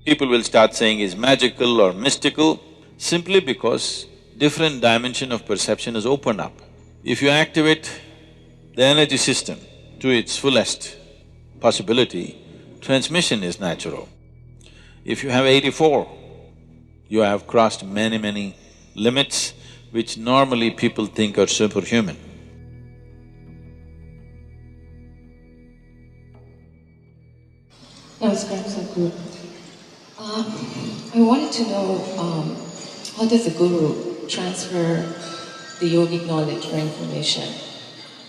People will start saying is magical or mystical, simply because different dimension of perception is opened up. If you activate the energy system to its fullest possibility, transmission is natural. If you have 84, you have crossed many limits which normally people think are superhuman. Namaskar, Sadhguru. I wanted to know how does the Guru transfer the yogic knowledge or information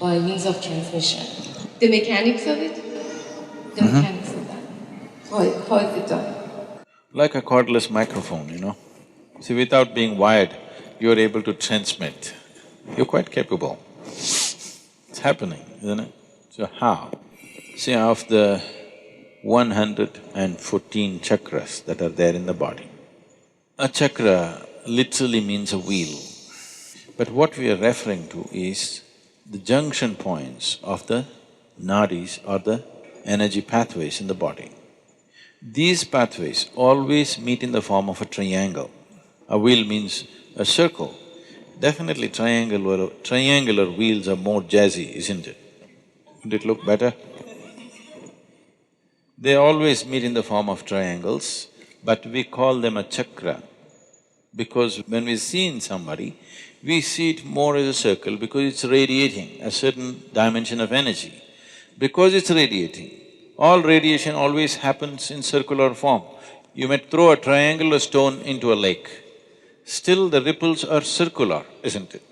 by means of transmission? The mechanics of it? The mechanics of that. How is it done? Like a cordless microphone, you know. See, without being wired, you're able to transmit. You're quite capable. It's happening, isn't it? So how? See, of the 114 chakras that are there in the body, a chakra literally means a wheel. But what we are referring to is the junction points of the nadis or the energy pathways in the body. These pathways always meet in the form of a triangle. A wheel means a circle. Definitely triangular wheels are more jazzy, isn't it? Would it look better? They always meet in the form of triangles, but we call them a chakra because when we see in somebody, we see it more as a circle because it's radiating a certain dimension of energy. Because it's radiating, all radiation always happens in circular form. You may throw a triangular stone into a lake, still the ripples are circular, isn't it?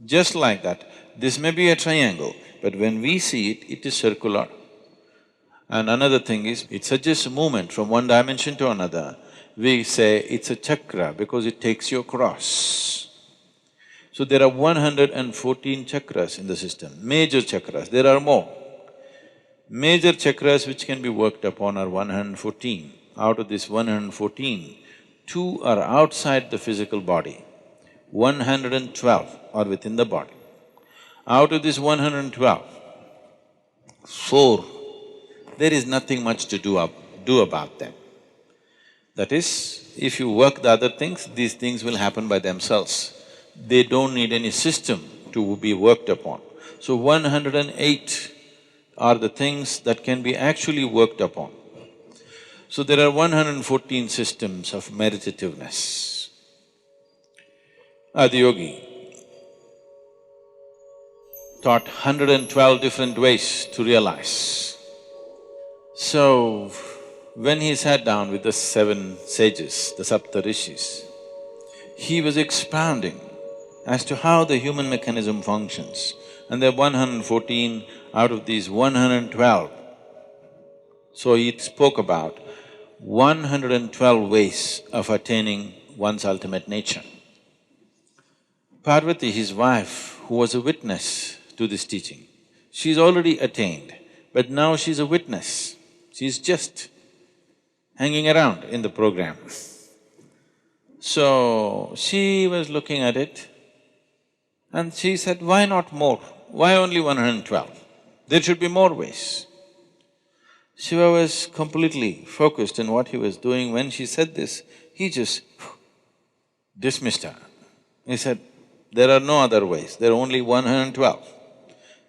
Just like that, this may be a triangle, but when we see it, it is circular. And another thing is, it suggests a movement from one dimension to another. We say it's a chakra because it takes you across. So there are 114 chakras in the system, major chakras, there are more. Major chakras which can be worked upon are 114. Out of this 114, 2 are outside the physical body, 112 are within the body. Out of this 112, 4, there is nothing much to do about them. That is, if you work the other things, these things will happen by themselves. They don't need any system to be worked upon. So 108 are the things that can be actually worked upon. So there are 114 systems of meditativeness. Adiyogi taught 112 different ways to realize. So, when he sat down with the 7 sages, the Saptarishis, he was expounding as to how the human mechanism functions. And there are 114 out of these 112. So he spoke about 112 ways of attaining one's ultimate nature. Parvati, his wife, who was a witness to this teaching, she's already attained, but now she's a witness. She's just hanging around in the program. So, she was looking at it and she said, why not more? Why only 112? There should be more ways. Shiva was completely focused on what he was doing. When she said this, he just dismissed her. He said, there are no other ways, there are only 112.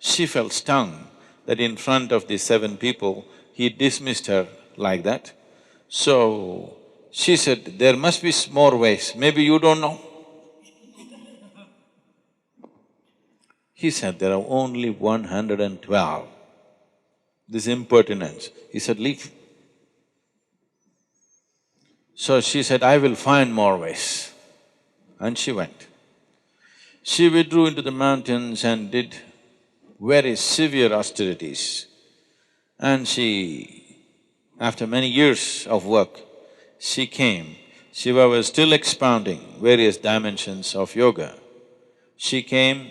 She felt stung that in front of these 7 people, he dismissed her like that. So, she said, there must be more ways, maybe you don't know. He said, there are only 112. This impertinence. He said, leave. So she said, I will find more ways. And she went. She withdrew into the mountains and did very severe austerities. And after many years of work, she came. Shiva was still expounding various dimensions of yoga. She came,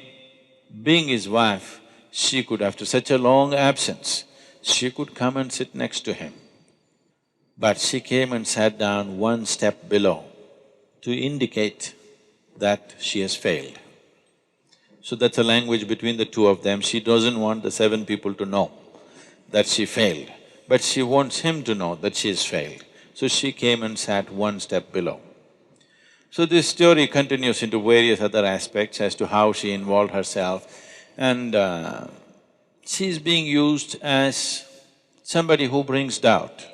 being his wife, she could, after such a long absence, she could come and sit next to him. But she came and sat down one step below to indicate that she has failed. So that's a language between the two of them. She doesn't want the 7 people to know that she failed, but she wants him to know that she has failed. so she came and sat one step below. So this story continues into various other aspects as to how she involved herself, and she's being used as somebody who brings doubt.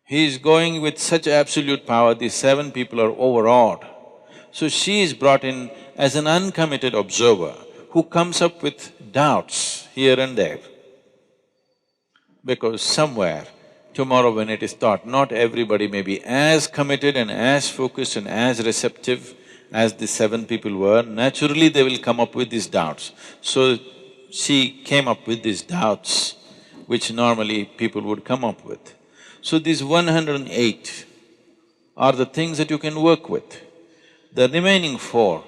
He is going with such absolute power, these 7 people are overawed. So she is brought in as an uncommitted observer who comes up with doubts here and there. Because somewhere, tomorrow when it is taught, not everybody may be as committed and as focused and as receptive as the 7 people were, naturally they will come up with these doubts. So she came up with these doubts which normally people would come up with. So these 108 are the things that you can work with. The remaining 4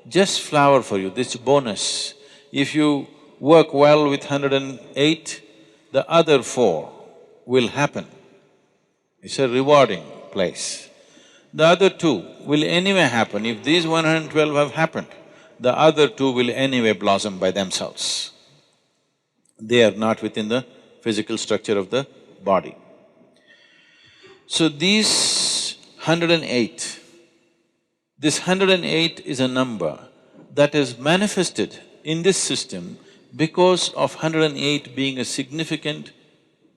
just flower for you, this bonus. If you work well with 108, the other 4 will happen. It's a rewarding place. The other 2 will anyway happen. If these 112 have happened, the other 2 will anyway blossom by themselves. They are not within the physical structure of the body. So these 108, this 108 is a number that is manifested in this system because of 108 being a significant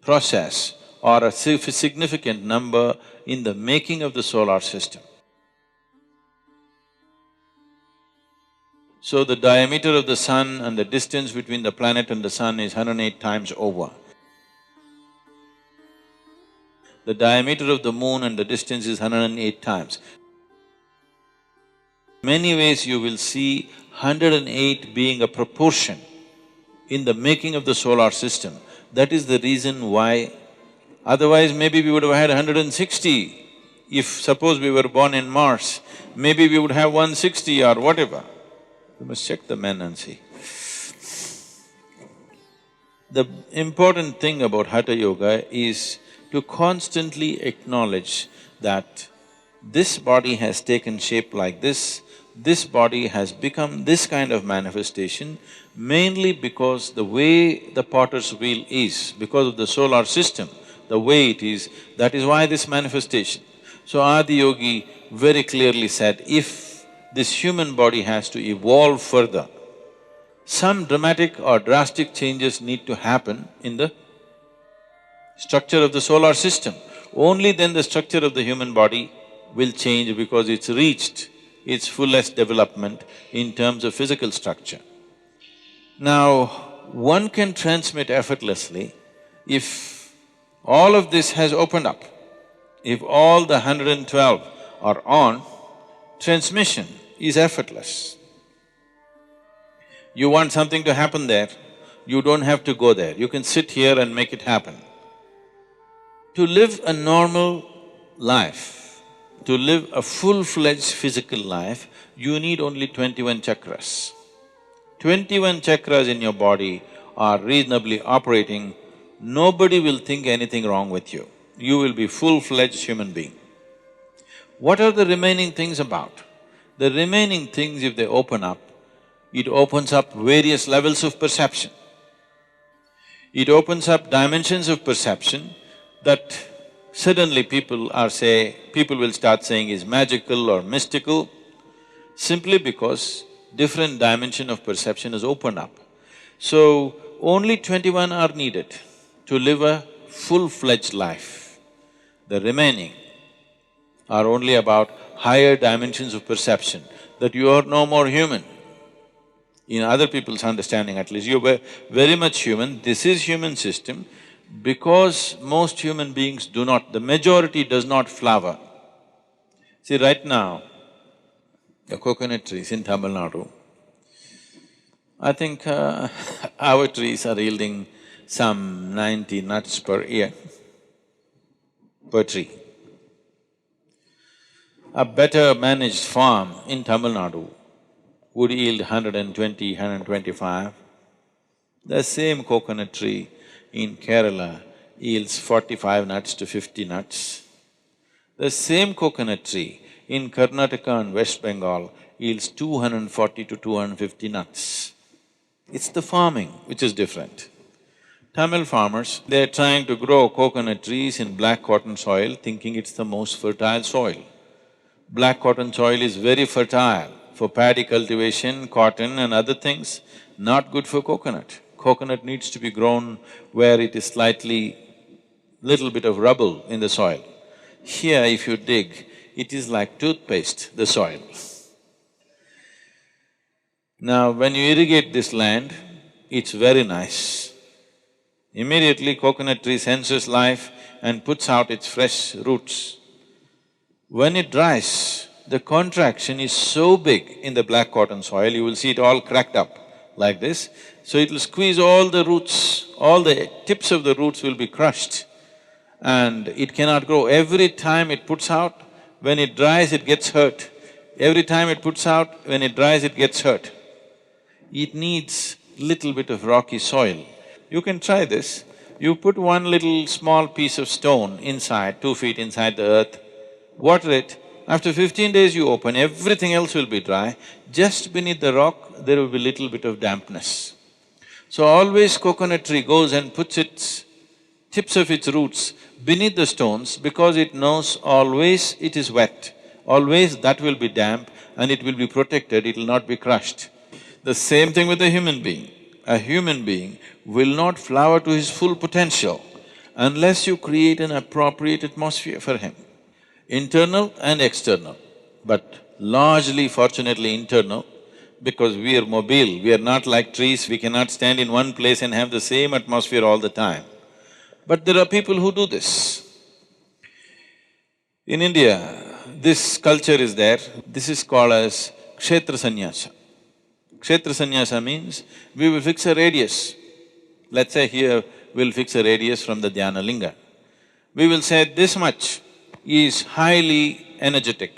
process or a significant number in the making of the solar system. So the diameter of the sun and the distance between the planet and the sun is 108 times over. The diameter of the moon and the distance is 108 times. Many ways you will see 108 being a proportion in the making of the solar system. That is the reason why, otherwise maybe we would have had 160. If suppose we were born in Mars, maybe we would have 160 or whatever. We must check the men and see. The important thing about Hatha Yoga is to constantly acknowledge that this body has taken shape like this body has become this kind of manifestation mainly because the way the potter's wheel is, because of the solar system, the way it is, that is why this manifestation. So Adi Yogi very clearly said, if this human body has to evolve further, some dramatic or drastic changes need to happen in the structure of the solar system. Only then the structure of the human body will change because it's reached its fullest development in terms of physical structure. Now, one can transmit effortlessly if all of this has opened up. If all the 112 are on, transmission is effortless. You want something to happen there, you don't have to go there, you can sit here and make it happen. To live a normal life, to live a full-fledged physical life, you need only 21 chakras. 21 chakras in your body are reasonably operating, nobody will think anything wrong with you. You will be full-fledged human being. What are the remaining things about? The remaining things, if they open up, it opens up various levels of perception. It opens up dimensions of perception that suddenly people will start saying is magical or mystical, simply because different dimension of perception is opened up. So, only 21 are needed to live a full-fledged life. The remaining are only about higher dimensions of perception, that you are no more human. In other people's understanding at least, you're very much human, this is human system, because most human beings do not… the majority does not flower. See, right now, the coconut trees in Tamil Nadu, I think our trees are yielding some 90 nuts per year, per tree. A better managed farm in Tamil Nadu would yield 120, 125. The same coconut tree in Kerala yields 45 nuts to 50 nuts. The same coconut tree in Karnataka and West Bengal yields 240 to 250 nuts. It's the farming which is different. Tamil farmers, they're trying to grow coconut trees in black cotton soil, thinking it's the most fertile soil. Black cotton soil is very fertile for paddy cultivation, cotton and other things, not good for coconut. Coconut needs to be grown where it is slightly, little bit of rubble in the soil. Here, if you dig, it is like toothpaste, the soil. Now, when you irrigate this land, it's very nice. Immediately coconut tree senses life and puts out its fresh roots. When it dries, the contraction is so big in the black cotton soil, you will see it all cracked up like this. So it will squeeze all the roots, all the tips of the roots will be crushed and it cannot grow. Every time it puts out, when it dries, it gets hurt. Every time it puts out, when it dries, it gets hurt. It needs little bit of rocky soil. You can try this. You put one little small piece of stone inside, 2 feet inside the earth, water it. After 15 days you open, everything else will be dry. Just beneath the rock, there will be little bit of dampness. So always coconut tree goes and puts its tips of its roots beneath the stones because it knows always it is wet, always that will be damp and it will be protected, it will not be crushed. The same thing with a human being. A human being will not flower to his full potential unless you create an appropriate atmosphere for him. Internal and external, but largely fortunately internal, because we are mobile, we are not like trees, we cannot stand in one place and have the same atmosphere all the time. But there are people who do this. In India, this culture is there, this is called as kshetra sannyasa. Kshetra sannyasa means we will fix a radius. Let's say here we'll fix a radius from the dhyana linga. We will say this much is highly energetic.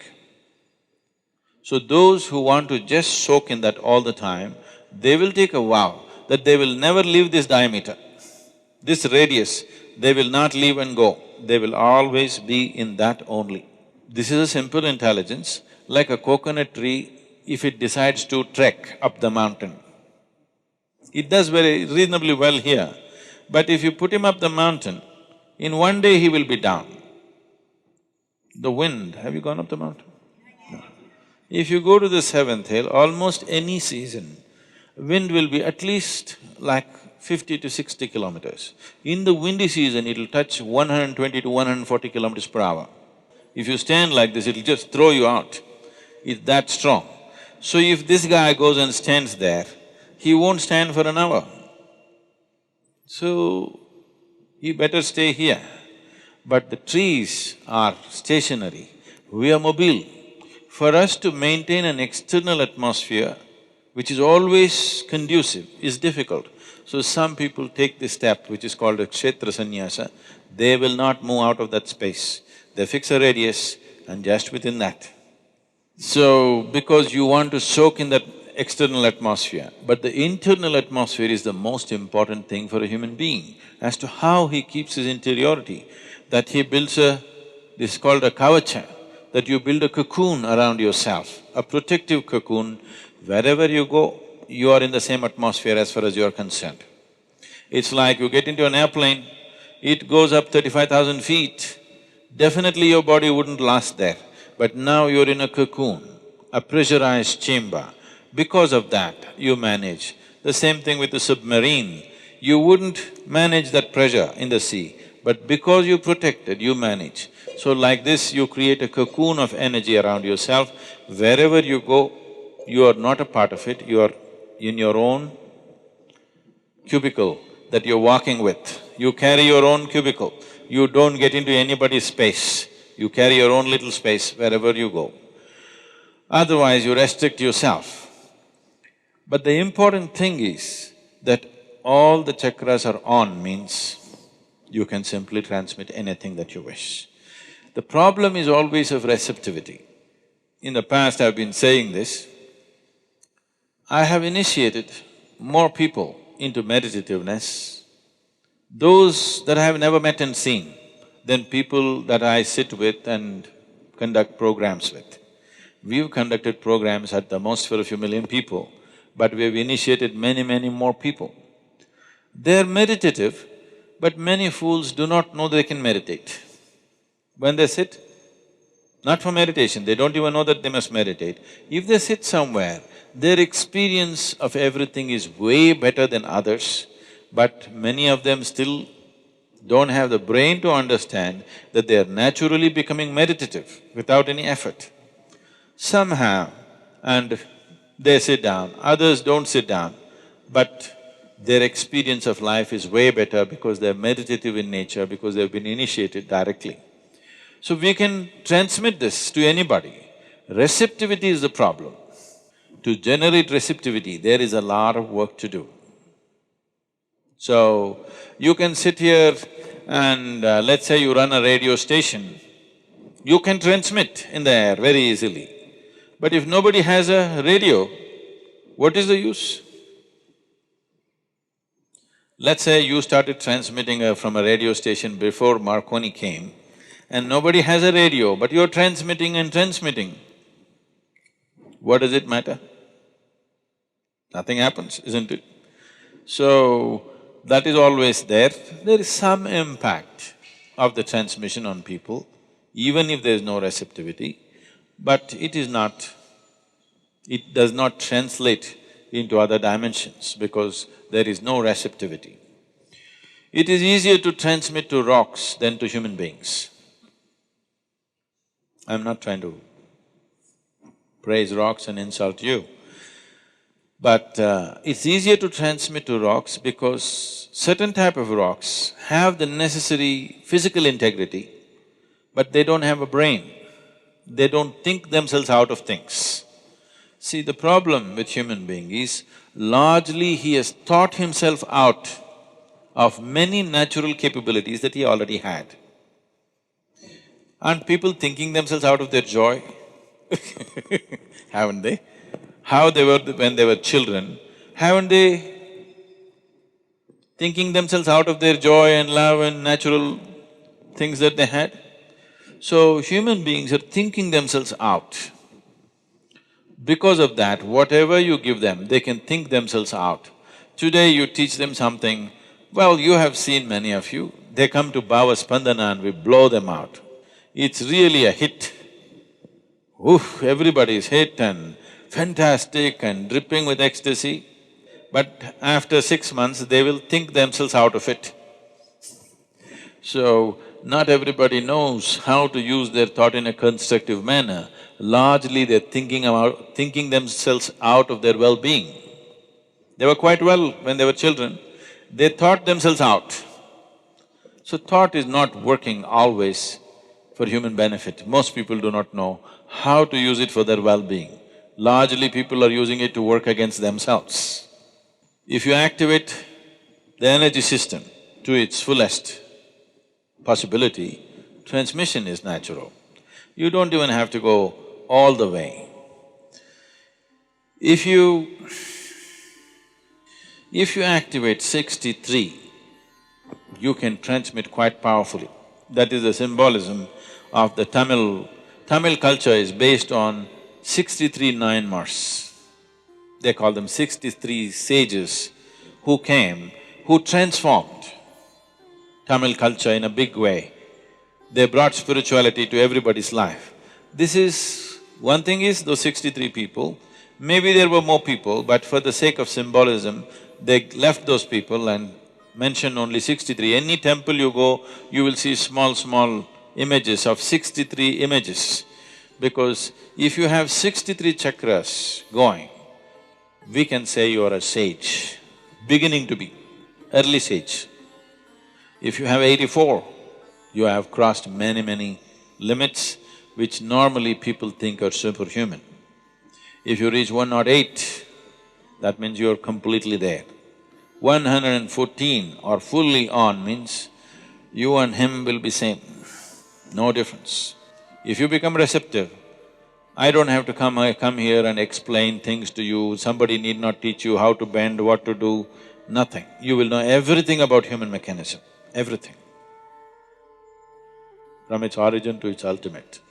So those who want to just soak in that all the time, they will take a vow that they will never leave this diameter. This radius, they will not leave and go, they will always be in that only. This is a simple intelligence, like a coconut tree, if it decides to trek up the mountain. It does very reasonably well here, but if you put him up the mountain, in one day he will be down. The wind, have you gone up the mountain? No. If you go to the seventh hill, almost any season, wind will be at least like 50 to 60 kilometers. In the windy season, it'll touch 120 to 140 kilometers per hour. If you stand like this, it'll just throw you out. It's that strong. So if this guy goes and stands there, he won't stand for an hour. So, he better stay here. But the trees are stationary, we are mobile. For us to maintain an external atmosphere which is always conducive is difficult. So some people take this step which is called a kshetra sannyasa, they will not move out of that space. They fix a radius and just within that. So, because you want to soak in that external atmosphere, but the internal atmosphere is the most important thing for a human being as to how he keeps his interiority, that he builds this is called a kavacha, that you build a cocoon around yourself, a protective cocoon. Wherever you go, you are in the same atmosphere as far as you are concerned. It's like you get into an airplane, it goes up 35,000 feet, definitely your body wouldn't last there. But now you're in a cocoon, a pressurized chamber. Because of that, you manage. The same thing with the submarine. You wouldn't manage that pressure in the sea, but because you protected, you manage. So like this, you create a cocoon of energy around yourself. Wherever you go, you are not a part of it, you are in your own cubicle that you're walking with. You carry your own cubicle, you don't get into anybody's space. You carry your own little space wherever you go. Otherwise, you restrict yourself. But the important thing is that all the chakras are on means you can simply transmit anything that you wish. The problem is always of receptivity. In the past, I've been saying this. I have initiated more people into meditativeness, those that I have never met and seen, than people that I sit with and conduct programs with. We've conducted programs at the most for a few million people, but we've initiated many, many more people. They're meditative, But many fools do not know they can meditate. When they sit, not for meditation, they don't even know that they must meditate. If they sit somewhere, their experience of everything is way better than others, but many of them still don't have the brain to understand that they are naturally becoming meditative without any effort. Some have, and they sit down, others don't sit down, but their experience of life is way better because they're meditative in nature, because they've been initiated directly. So we can transmit this to anybody. Receptivity is the problem. To generate receptivity, there is a lot of work to do. So, you can sit here and let's say you run a radio station, you can transmit in the air very easily. But if nobody has a radio, what is the use? Let's say you started transmitting from a radio station before Marconi came, and nobody has a radio, but you're transmitting and transmitting. What does it matter? Nothing happens, isn't it? So, that is always there. There is some impact of the transmission on people, even if there is no receptivity, but it does not translate into other dimensions because there is no receptivity. It is easier to transmit to rocks than to human beings. I'm not trying to praise rocks and insult you, but it's easier to transmit to rocks because certain type of rocks have the necessary physical integrity, but they don't have a brain. They don't think themselves out of things. See, the problem with human being is largely he has thought himself out of many natural capabilities that he already had. Aren't people thinking themselves out of their joy? Haven't they? How they were when they were children, haven't they thinking themselves out of their joy and love and natural things that they had? So, human beings are thinking themselves out. Because of that, whatever you give them, they can think themselves out. Today you teach them something, well, you have seen many of you, they come to Bhava Spandana and we blow them out. It's really a hit. Oof, everybody is hit and fantastic and dripping with ecstasy. But after 6 months, they will think themselves out of it. So, not everybody knows how to use their thought in a constructive manner. Largely they're thinking themselves out of their well-being. They were quite well when they were children, they thought themselves out. So thought is not working always for human benefit. Most people do not know how to use it for their well-being. Largely people are using it to work against themselves. If you activate the energy system to its fullest possibility, transmission is natural. You don't even have to go all the way. If you activate 63, you can transmit quite powerfully. That is the symbolism of the Tamil culture is based on 63 Nayanmars. They call them 63 sages who came, who transformed Tamil culture in a big way. They brought spirituality to everybody's life. This is… one thing is those 63 people, maybe there were more people, but for the sake of symbolism, they left those people and mentioned only 63. Any temple you go, you will see small images of 63 images. Because if you have 63 chakras going, we can say you are a sage, beginning to be, early sage. If you have 84, you have crossed many limits which normally people think are superhuman. If you reach 108, that means you're completely there. 114 or fully on means you and him will be same, no difference. If you become receptive, I don't have to come here and explain things to you, somebody need not teach you how to bend, what to do, nothing. You will know everything about human mechanism, everything, from its origin to its ultimate.